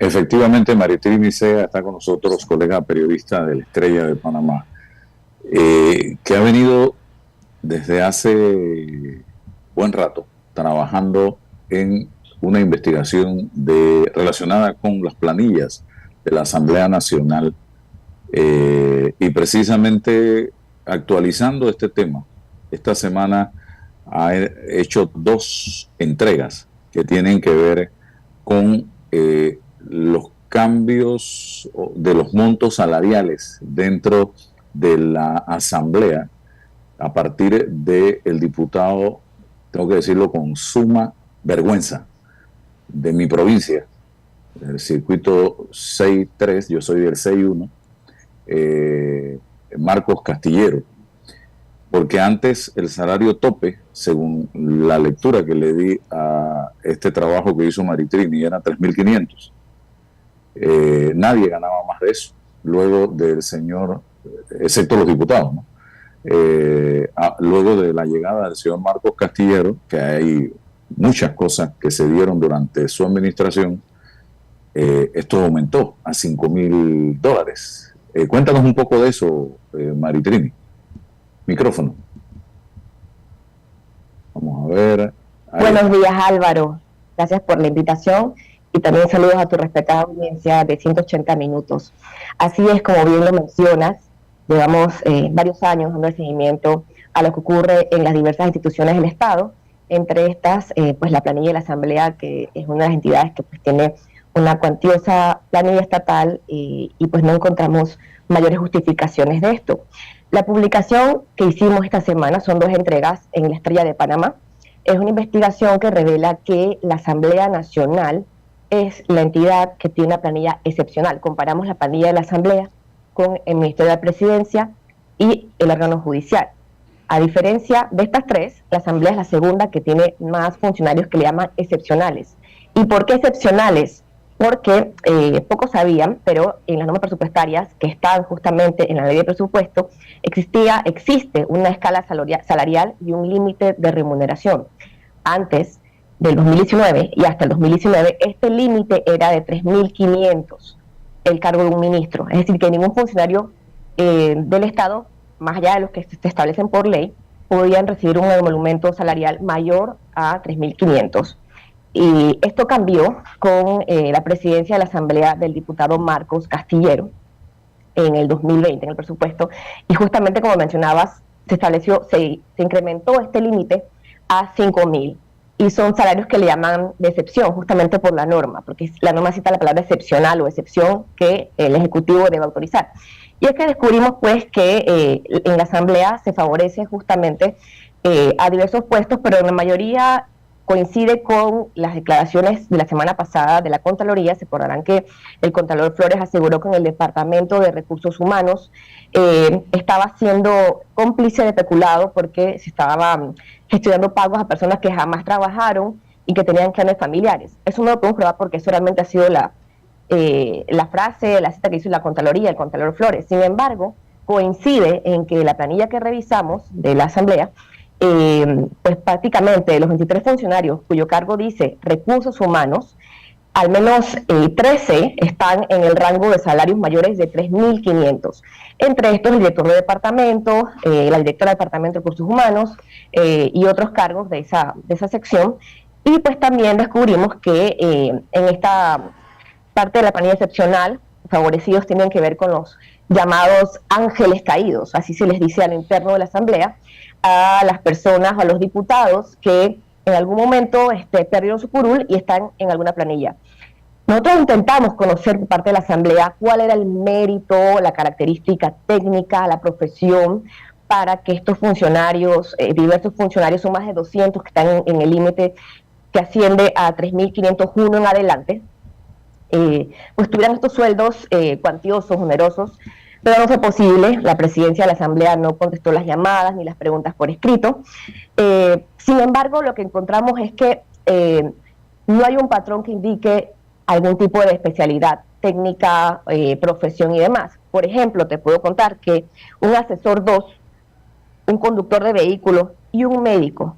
Efectivamente, Maritrini Sea está con nosotros, colega periodista de La Estrella de Panamá, que ha venido desde hace buen rato trabajando en una investigación relacionada con las planillas de la Asamblea Nacional y precisamente actualizando este tema. Esta semana ha hecho dos entregas que tienen que ver con los cambios de los montos salariales dentro de la Asamblea a partir del diputado, tengo que decirlo con suma vergüenza, de mi provincia, el circuito 6-3, yo soy del 6-1, Marcos Castillero, porque antes el salario tope, según la lectura que le di a este trabajo que hizo Maritrini, era 3.500. Nadie ganaba más de eso, luego del señor, excepto los diputados, ¿no? Luego de la llegada del señor Marcos Castillero, que hay muchas cosas que se dieron durante su administración, esto aumentó a $5.000. Cuéntanos un poco de eso, Maritrini. Micrófono. Vamos a ver. Ahí. Buenos días, Álvaro. Gracias por la invitación y también saludos a tu respetada audiencia de 180 minutos. Así es, como bien lo mencionas, llevamos varios años dando seguimiento a lo que ocurre en las diversas instituciones del Estado, entre estas, pues la planilla de la Asamblea, que es una de las entidades que pues tiene una cuantiosa planilla estatal y pues no encontramos mayores justificaciones de esto. La publicación que hicimos esta semana son dos entregas en La Estrella de Panamá. Es una investigación que revela que la Asamblea Nacional es la entidad que tiene una planilla excepcional. Comparamos la planilla de la Asamblea con el Ministerio de la Presidencia y el órgano judicial. A diferencia de estas tres, la Asamblea es la segunda que tiene más funcionarios que le llaman excepcionales. ¿Y por qué excepcionales? Porque pocos sabían, pero en las normas presupuestarias que están justamente en la ley de presupuesto, existe una escala salarial y un límite de remuneración. Antes del 2019 y hasta el 2019, este límite era de 3.500 el cargo de un ministro. Es decir, que ningún funcionario del Estado, más allá de los que se establecen por ley, podían recibir un emolumento salarial mayor a 3.500. Y esto cambió con la presidencia de la Asamblea del diputado Marcos Castillero en el 2020, en el presupuesto, y justamente como mencionabas, se incrementó este límite a 5.000, y son salarios que le llaman de excepción, justamente por la norma, porque la norma cita la palabra excepcional o excepción que el Ejecutivo debe autorizar. Y es que descubrimos pues que en la Asamblea se favorece justamente a diversos puestos, pero en la mayoría coincide con las declaraciones de la semana pasada de la Contraloría. Se acordarán que el Contralor Flores aseguró que en el Departamento de Recursos Humanos estaba siendo cómplice de peculado porque se estaban gestionando pagos a personas que jamás trabajaron y que tenían clanes familiares. Eso no lo podemos probar porque eso realmente ha sido la frase, la cita que hizo la Contraloría, el Contralor Flores. Sin embargo, coincide en que la planilla que revisamos de la Asamblea, pues prácticamente de los 23 funcionarios cuyo cargo dice recursos humanos, al menos 13 están en el rango de salarios mayores de 3.500. Entre estos, el director de departamento, la directora de departamento de recursos humanos y otros cargos de esa sección. Y pues también descubrimos que en esta parte de la planilla excepcional, favorecidos tienen que ver con los llamados ángeles caídos, así se les dice al interno de la Asamblea, a las personas o a los diputados que en algún momento perdieron su curul y están en alguna planilla. Nosotros intentamos conocer por parte de la Asamblea cuál era el mérito, la característica técnica, la profesión, para que estos funcionarios, diversos funcionarios, son más de 200 que están en el límite que asciende a 3.501 en adelante, pues tuvieran estos sueldos cuantiosos, onerosos, pero no fue posible. La presidencia de la Asamblea no contestó las llamadas ni las preguntas por escrito. Sin embargo, lo que encontramos es que no hay un patrón que indique algún tipo de especialidad técnica, profesión y demás. Por ejemplo, te puedo contar que un asesor 2, un conductor de vehículos y un médico,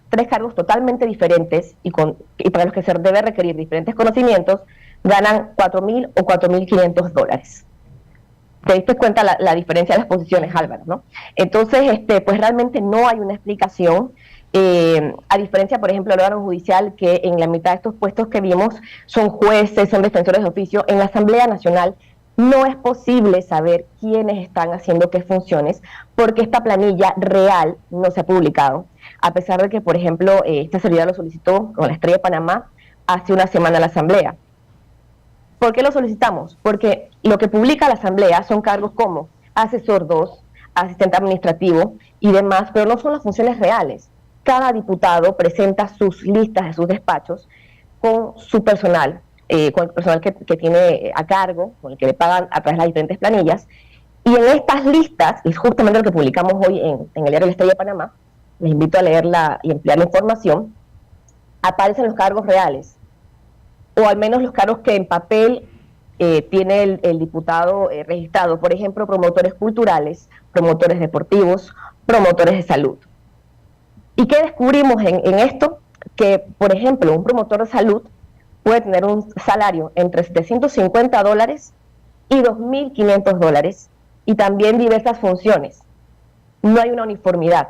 3 cargos totalmente diferentes y para los que se debe requerir diferentes conocimientos, ganan 4.000 o 4.500 dólares. Te diste cuenta la diferencia de las posiciones, Álvaro, ¿no? Entonces, pues realmente no hay una explicación, a diferencia, por ejemplo, del órgano judicial, que en la mitad de estos puestos que vimos son jueces, son defensores de oficio. En la Asamblea Nacional no es posible saber quiénes están haciendo qué funciones, porque esta planilla real no se ha publicado, a pesar de que, por ejemplo, esta servidor lo solicitó con la Estrella de Panamá hace una semana a la Asamblea. ¿Por qué lo solicitamos? Porque lo que publica la Asamblea son cargos como asesor 2, asistente administrativo y demás, pero no son las funciones reales. Cada diputado presenta sus listas de sus despachos con su personal, con el personal que tiene a cargo, con el que le pagan a través de las diferentes planillas. Y en estas listas, y es justamente lo que publicamos hoy en el diario La Estrella de Panamá, les invito a leerla y ampliar la información, aparecen los cargos reales, o al menos los cargos que en papel tiene el diputado registrado. Por ejemplo, promotores culturales, promotores deportivos, promotores de salud. ¿Y qué descubrimos en esto? Que, por ejemplo, un promotor de salud puede tener un salario entre $750 y $2.500, y también diversas funciones. No hay una uniformidad.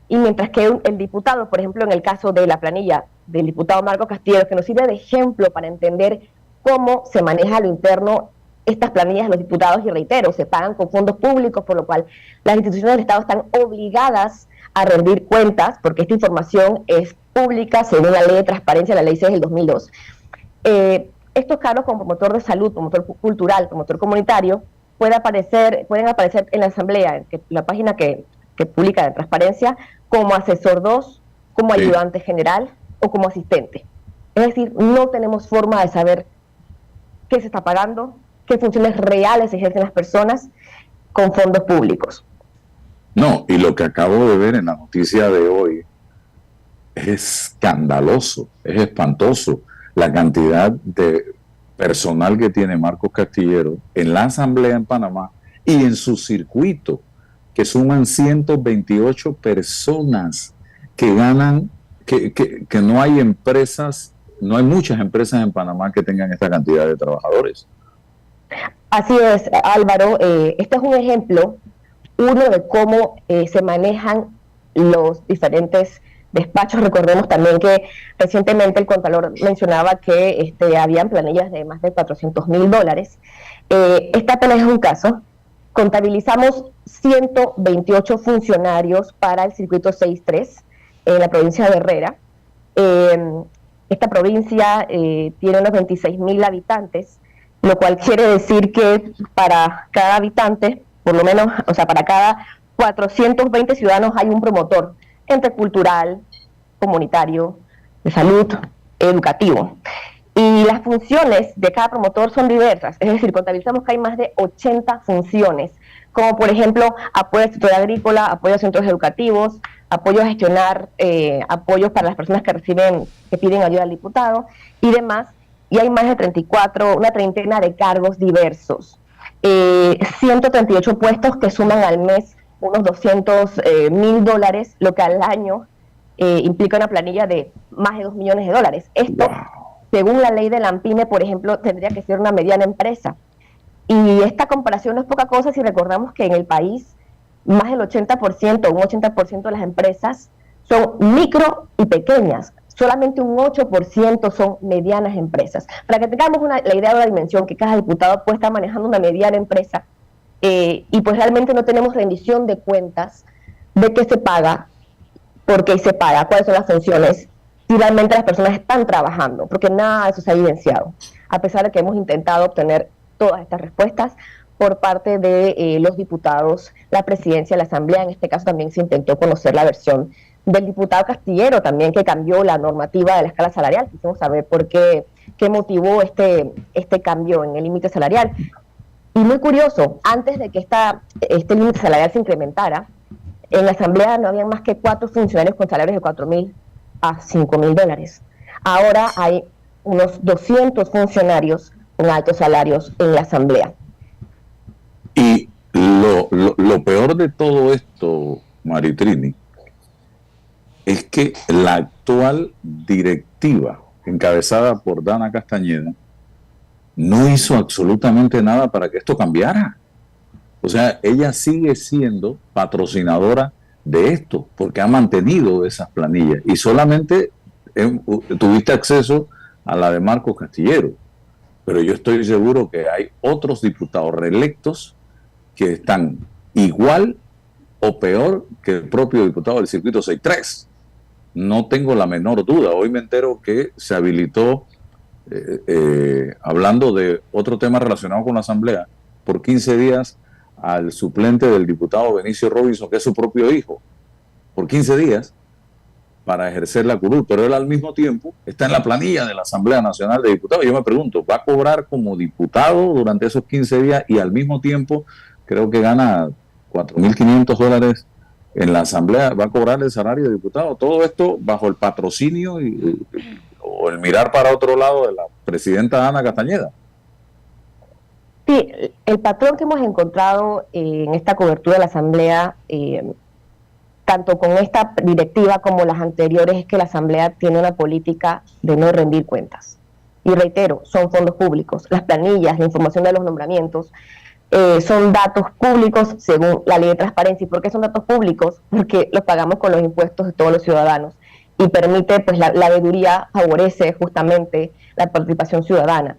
Y mientras que el diputado, por ejemplo, en el caso de la planilla del diputado Marco Castillo, que nos sirve de ejemplo para entender cómo se maneja a lo interno estas planillas de los diputados, y reitero, se pagan con fondos públicos, por lo cual las instituciones del Estado están obligadas a rendir cuentas, porque esta información es pública según la ley de transparencia, la ley 6 del 2002. Estos cargos como promotor de salud, promotor cultural, promotor comunitario, pueden aparecer en la Asamblea, la página que publica de transparencia, como asesor 2, como ayudante general o como asistente. Es decir, no tenemos forma de saber qué se está pagando, qué funciones reales ejercen las personas con fondos públicos. No, y lo que acabo de ver en la noticia de hoy es escandaloso, es espantoso la cantidad de personal que tiene Marcos Castillero en la Asamblea en Panamá y en su circuito, que suman 128 personas que ganan, que no hay empresas, no hay muchas empresas en Panamá que tengan esta cantidad de trabajadores. Así es, Álvaro. Este es un ejemplo, uno de cómo se manejan los diferentes despachos. Recordemos también que recientemente el Contralor mencionaba que habían planillas de más de $400.000. Este apenas es un caso. Contabilizamos 128 funcionarios para el circuito 6-3 en la provincia de Herrera. Esta provincia tiene unos 26.000 habitantes, lo cual quiere decir que para cada habitante, por lo menos, o sea, para cada 420 ciudadanos hay un promotor, entre cultural, comunitario, de salud, educativo. Y las funciones de cada promotor son diversas, es decir, contabilizamos que hay más de 80 funciones, como por ejemplo apoyo al sector agrícola, apoyo a centros educativos, apoyo a gestionar apoyos para las personas que piden ayuda al diputado y demás. Y hay más de una treintena de cargos diversos. 138 puestos que suman al mes unos $200.000, lo que al año implica una planilla de más de $2 millones. Esto, según la ley de la ANPIME, por ejemplo, tendría que ser una mediana empresa. Y esta comparación no es poca cosa si recordamos que en el país más del 80%, un 80% de las empresas son micro y pequeñas. Solamente un 8% son medianas empresas. Para que tengamos la idea de la dimensión, que cada diputado puede estar manejando una mediana empresa, y pues realmente no tenemos rendición de cuentas de qué se paga, por qué se paga, cuáles son las funciones, si realmente las personas están trabajando, porque nada de eso se ha evidenciado, a pesar de que hemos intentado obtener todas estas respuestas por parte de los diputados, la presidencia, la asamblea. En este caso también se intentó conocer la versión del diputado Castillero, también, que cambió la normativa de la escala salarial. Quisimos saber por qué motivó este cambio en el límite salarial. Y muy curioso, antes de que este límite salarial se incrementara, en la asamblea no había más que 4 funcionarios con salarios de $4.000 a $5.000. Ahora hay unos 200 funcionarios con altos salarios en la asamblea. Y lo peor de todo esto, Maritrini, es que la actual directiva, encabezada por Dana Castañeda, no hizo absolutamente nada para que esto cambiara. O sea, ella sigue siendo patrocinadora de esto, porque ha mantenido esas planillas. Y solamente tuviste acceso a la de Marcos Castillero. Pero yo estoy seguro que hay otros diputados reelectos que están igual o peor que el propio diputado del Circuito 63. No tengo la menor duda. Hoy me entero que se habilitó, hablando de otro tema relacionado con la Asamblea, por 15 días al suplente del diputado Benicio Robinson, que es su propio hijo, por 15 días para ejercer la curul, pero él al mismo tiempo está en la planilla de la Asamblea Nacional de Diputados. Yo me pregunto, ¿va a cobrar como diputado durante esos 15 días y al mismo tiempo creo que gana $4.500 en la Asamblea, va a cobrar el salario de diputado? Todo esto bajo el patrocinio o el mirar para otro lado de la presidenta Ana Castañeda. Sí, el patrón que hemos encontrado en esta cobertura de la Asamblea, tanto con esta directiva como las anteriores, es que la Asamblea tiene una política de no rendir cuentas. Y reitero, son fondos públicos. Las planillas, la información de los nombramientos, son datos públicos según la ley de transparencia. ¿Y por qué son datos públicos? Porque los pagamos con los impuestos de todos los ciudadanos y permite, pues la veeduría favorece justamente la participación ciudadana.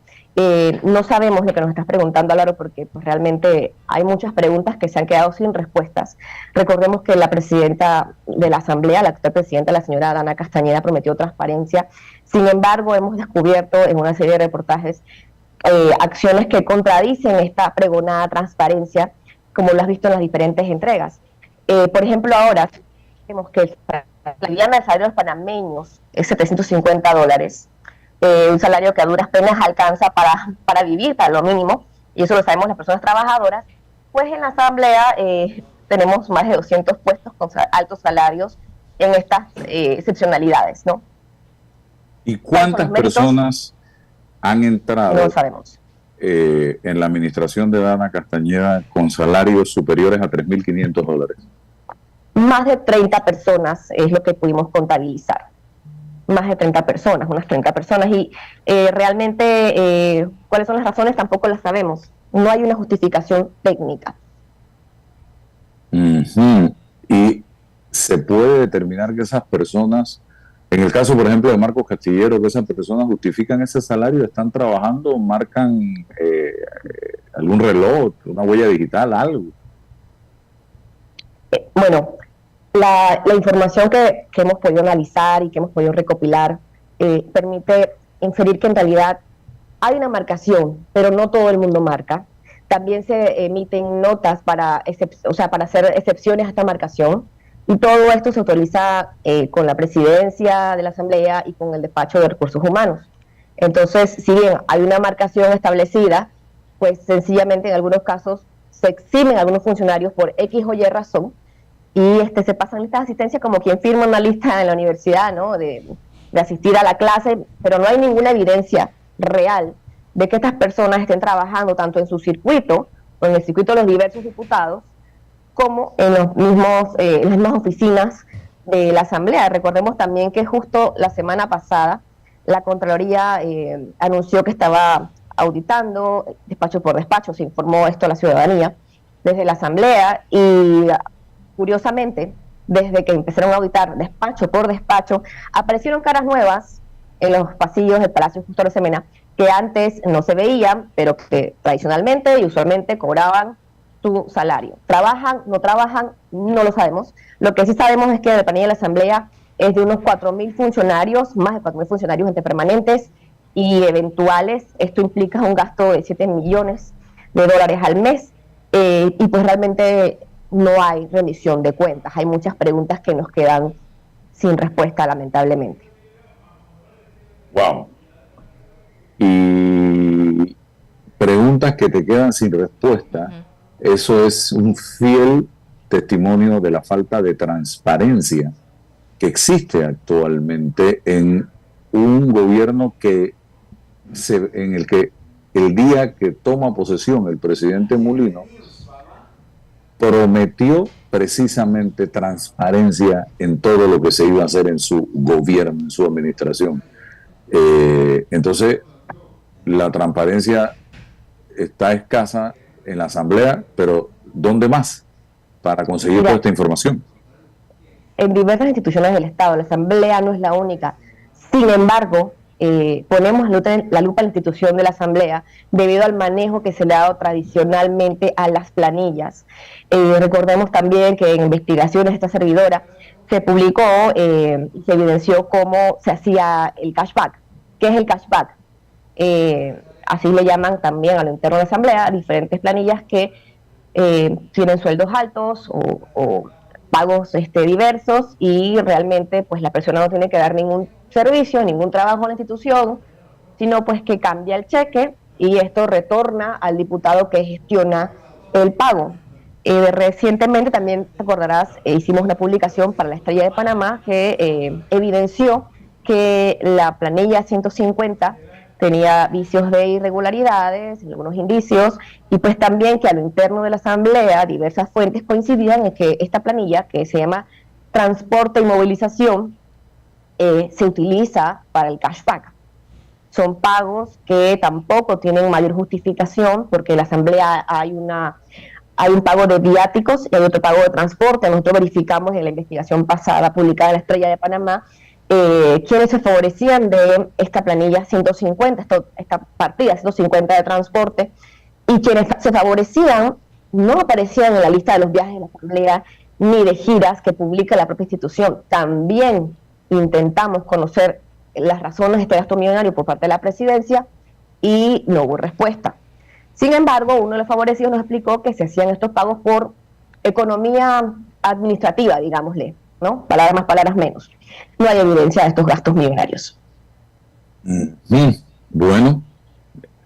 No sabemos lo que nos estás preguntando, Álvaro, porque pues, realmente hay muchas preguntas que se han quedado sin respuestas. Recordemos que la presidenta de la Asamblea, la actual presidenta, la señora Ana Castañeda, prometió transparencia. Sin embargo, hemos descubierto en una serie de reportajes acciones que contradicen esta pregonada transparencia, como lo has visto en las diferentes entregas. Por ejemplo, ahora vemos que la mediana de salario de los panameños es $750, un salario que a duras penas alcanza para vivir, para lo mínimo, y eso lo sabemos las personas trabajadoras. Pues en la Asamblea tenemos más de 200 puestos con altos salarios en estas excepcionalidades, ¿no? ¿Y cuántas personas han entrado no sabemos. En la administración de Ana Castañeda con salarios superiores a $3.500? Más de 30 personas es lo que pudimos contabilizar. Más de 30 personas, unas 30 personas. Y realmente, ¿cuáles son las razones? Tampoco las sabemos. No hay una justificación técnica. Y se puede determinar que esas personas, en el caso, por ejemplo, de Marcos Castillero, que esas personas justifican ese salario, están trabajando, marcan algún reloj, una huella digital, algo. Bueno, la información que hemos podido analizar y que hemos podido recopilar permite inferir que en realidad hay una marcación, pero no todo el mundo marca. También se emiten notas para hacer excepciones a esta marcación. Y todo esto se autoriza con la presidencia de la Asamblea y con el despacho de recursos humanos. Entonces, si bien hay una marcación establecida, pues sencillamente en algunos casos se eximen algunos funcionarios por X o Y razón y se pasan listas de asistencia como quien firma una lista en la universidad, ¿no? de asistir a la clase, pero no hay ninguna evidencia real de que estas personas estén trabajando tanto en su circuito o en el circuito de los diversos diputados, como en las mismas oficinas de la Asamblea. Recordemos también que justo la semana pasada la Contraloría anunció que estaba auditando despacho por despacho, se informó esto a la ciudadanía desde la Asamblea y curiosamente, desde que empezaron a auditar despacho por despacho, aparecieron caras nuevas en los pasillos del Palacio Justo Arosemena que antes no se veían, pero que tradicionalmente y usualmente cobraban su salario. ¿Trabajan? ¿No trabajan? No lo sabemos. Lo que sí sabemos es que la planilla de la Asamblea es de unos 4.000 funcionarios, más de 4.000 funcionarios entre permanentes y eventuales. Esto implica un gasto de $7 millones al mes y pues realmente no hay rendición de cuentas. Hay muchas preguntas que nos quedan sin respuesta, lamentablemente. Wow. Y preguntas que te quedan sin respuesta. Eso es un fiel testimonio de la falta de transparencia que existe actualmente en un gobierno en el que el día que toma posesión el presidente Mulino prometió precisamente transparencia en todo lo que se iba a hacer en su gobierno, en su administración. Entonces, la transparencia está escasa en la Asamblea, pero ¿dónde más para conseguir toda esta información? En diversas instituciones del Estado, la Asamblea no es la única. Sin embargo, ponemos la lupa en la institución de la Asamblea debido al manejo que se le ha dado tradicionalmente a las planillas. Recordemos también que en investigaciones de esta servidora se publicó y se evidenció cómo se hacía el cashback. ¿Qué es el cashback? Así le llaman también a lo interno de la Asamblea, diferentes planillas que tienen sueldos altos o pagos diversos, y realmente pues la persona no tiene que dar ningún servicio, ningún trabajo a la institución, sino pues que cambia el cheque y esto retorna al diputado que gestiona el pago. Recientemente también, te acordarás, hicimos una publicación para la Estrella de Panamá que evidenció que la planilla 150 tenía vicios de irregularidades, algunos indicios, y pues también que a lo interno de la Asamblea diversas fuentes coincidían en que esta planilla, que se llama transporte y movilización, se utiliza para el cashback. Son pagos que tampoco tienen mayor justificación, porque en la Asamblea hay un pago de viáticos y hay otro pago de transporte. Nosotros verificamos en la investigación pasada publicada en la Estrella de Panamá quienes se favorecían de esta planilla 150, esta partida 150 de transporte, y quienes se favorecían no aparecían en la lista de los viajes de la Asamblea ni de giras que publica la propia institución. También intentamos conocer las razones de este gasto millonario por parte de la presidencia y no hubo respuesta. Sin embargo, uno de los favorecidos nos explicó que se hacían estos pagos por economía administrativa, digámosle, ¿no? Palabras más, palabras menos. No hay evidencia de estos gastos millonarios. Bueno,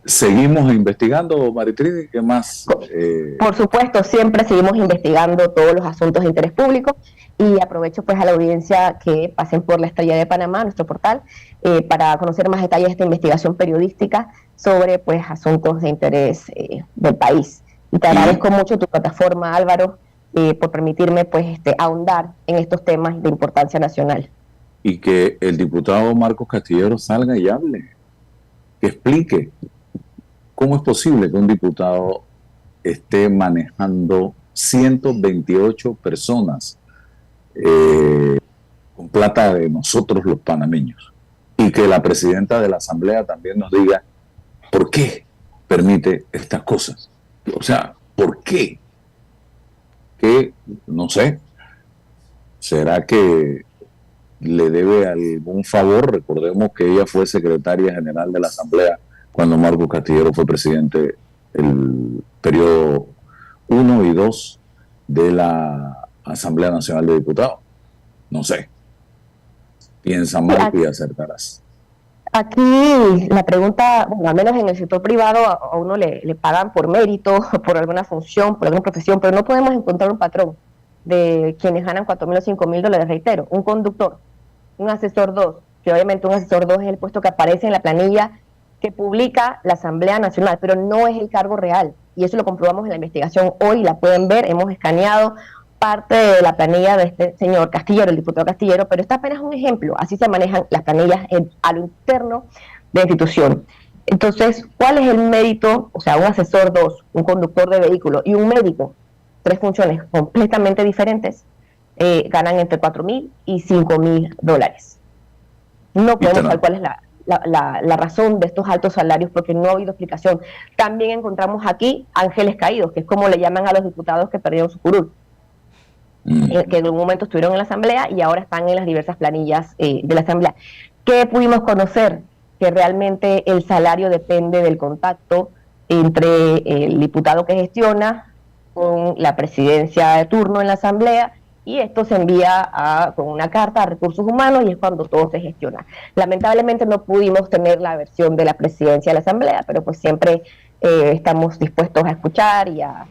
seguimos investigando, Maritrini, ¿qué más? Por supuesto, siempre seguimos investigando todos los asuntos de interés público, y aprovecho pues a la audiencia que pasen por la Estrella de Panamá, nuestro portal, para conocer más detalles de esta investigación periodística sobre pues asuntos de interés del país. Y te agradezco mucho tu plataforma, Álvaro, por permitirme pues ahondar en estos temas de importancia nacional. Y que el diputado Marcos Castillero salga y hable, que explique cómo es posible que un diputado esté manejando 128 personas con plata de nosotros los panameños, y que la presidenta de la Asamblea también nos diga por qué permite estas cosas. O sea, ¿por qué? Que, no sé, ¿será que le debe algún favor? Recordemos que ella fue secretaria general de la Asamblea cuando Marcos Castillero fue presidente el periodo 1 y 2 de la Asamblea Nacional de Diputados. No sé. Piensa, Marco, y acertarás. Aquí la pregunta, bueno, al menos en el sector privado a uno le pagan por mérito, por alguna función, por alguna profesión, pero no podemos encontrar un patrón de quienes ganan $4,000 o $5,000, reitero, un conductor, un asesor 2, que obviamente un asesor 2 es el puesto que aparece en la planilla que publica la Asamblea Nacional, pero no es el cargo real, y eso lo comprobamos en la investigación hoy, la pueden ver, hemos escaneado parte de la planilla de este señor Castillero, el diputado Castillero, pero está apenas un ejemplo, así se manejan las planillas a lo interno de la institución. Entonces, ¿cuál es el mérito? O sea, un asesor 2, un conductor de vehículo y un médico, 3 funciones completamente diferentes, ganan entre $4,000 y $5,000. No podemos saber cuál es la razón de estos altos salarios, porque no ha habido explicación. También encontramos aquí ángeles caídos, que es como le llaman a los diputados que perdieron su curul, que en un momento estuvieron en la Asamblea y ahora están en las diversas planillas de la Asamblea. ¿Qué pudimos conocer? Que realmente el salario depende del contacto entre el diputado que gestiona con la presidencia de turno en la Asamblea, y esto se envía con una carta a Recursos Humanos y es cuando todo se gestiona. Lamentablemente no pudimos tener la versión de la presidencia de la Asamblea, pero pues siempre estamos dispuestos a escuchar y a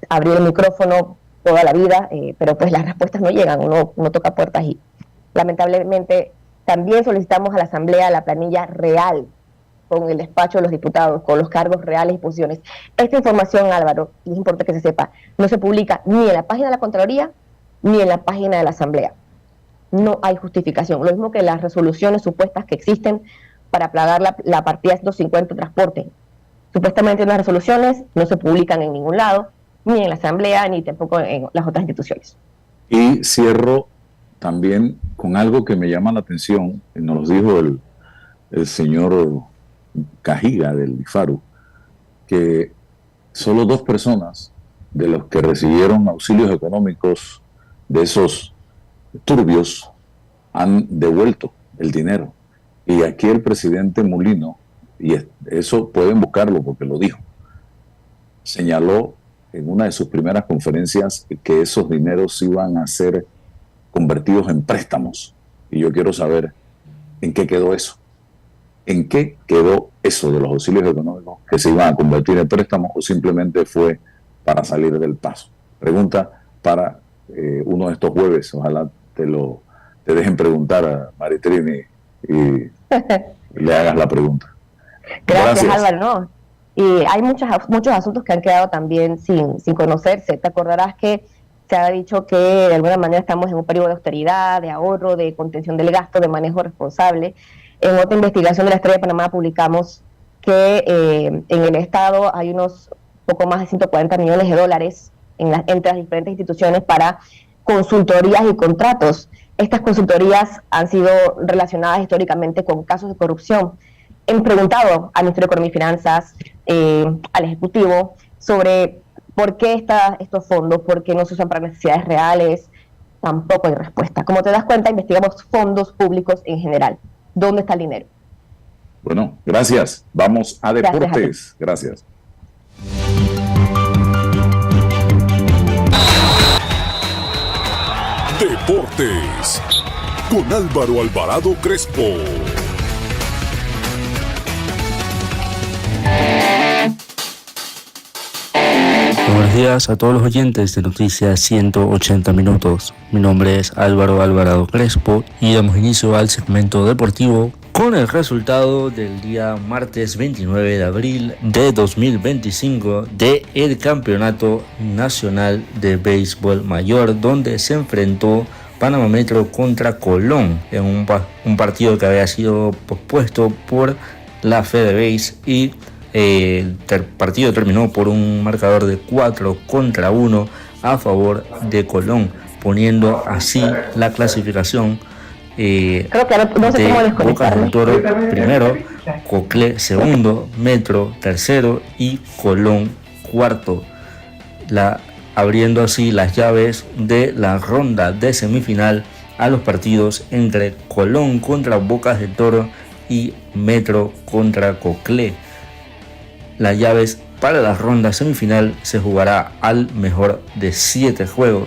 abrir el micrófono toda la vida, pero pues las respuestas no llegan, uno toca puertas, y lamentablemente también solicitamos a la Asamblea la planilla real con el despacho de los diputados, con los cargos reales y posiciones. Esta información, Álvaro, y es importante que se sepa, no se publica ni en la página de la Contraloría ni en la página de la Asamblea. No hay justificación. Lo mismo que las resoluciones supuestas que existen para pagar la partida 150 transporte. Supuestamente unas resoluciones no se publican en ningún lado, ni en la Asamblea, ni tampoco en las otras instituciones. Y cierro también con algo que me llama la atención, nos lo dijo el señor Cajiga del IFARU, que solo 2 personas de los que recibieron auxilios económicos de esos turbios han devuelto el dinero. Y aquí el presidente Mulino, y eso pueden buscarlo porque lo dijo, señaló en una de sus primeras conferencias que esos dineros iban a ser convertidos en préstamos. Y yo quiero saber en qué quedó eso. ¿En qué quedó eso de los auxilios económicos que se iban a convertir en préstamos o simplemente fue para salir del paso? Pregunta para uno de estos jueves. Ojalá te dejen preguntar a Maritrini y le hagas la pregunta. Gracias. Álvaro. No. Y hay muchos asuntos que han quedado también sin conocerse. Te acordarás que se ha dicho que de alguna manera estamos en un periodo de austeridad, de ahorro, de contención del gasto, de manejo responsable. En otra investigación de la Estrella de Panamá publicamos que en el Estado hay unos poco más de 140 millones de dólares entre las diferentes instituciones para consultorías y contratos. Estas consultorías han sido relacionadas históricamente con casos de corrupción. Hemos preguntado al Ministerio de Economía y Finanzas, al Ejecutivo, sobre por qué estos fondos, por qué no se usan para necesidades reales. Tampoco hay respuesta. Como te das cuenta, investigamos fondos públicos en general. ¿Dónde está el dinero? Bueno, gracias. Vamos a deportes. Gracias. Deportes con Álvaro Alvarado Crespo. Buenos días a todos los oyentes de Noticias 180 Minutos. Mi nombre es Álvaro Alvarado Crespo y damos inicio al segmento deportivo con el resultado del día martes 29 de abril de 2025 del Campeonato Nacional de Béisbol Mayor, donde se enfrentó Panamá Metro contra Colón en un partido que había sido pospuesto por la FedeBase y el partido terminó por un marcador de 4-1 a favor de Colón, poniendo así la clasificación Creo que no sé cómo de Bocas del Toro primero, Coclé segundo, Metro tercero y Colón cuarto, abriendo así las llaves de la ronda de semifinal a los partidos entre Colón contra Bocas del Toro y Metro contra Coclé. Las llaves para la ronda semifinal se jugará al mejor de 7 juegos.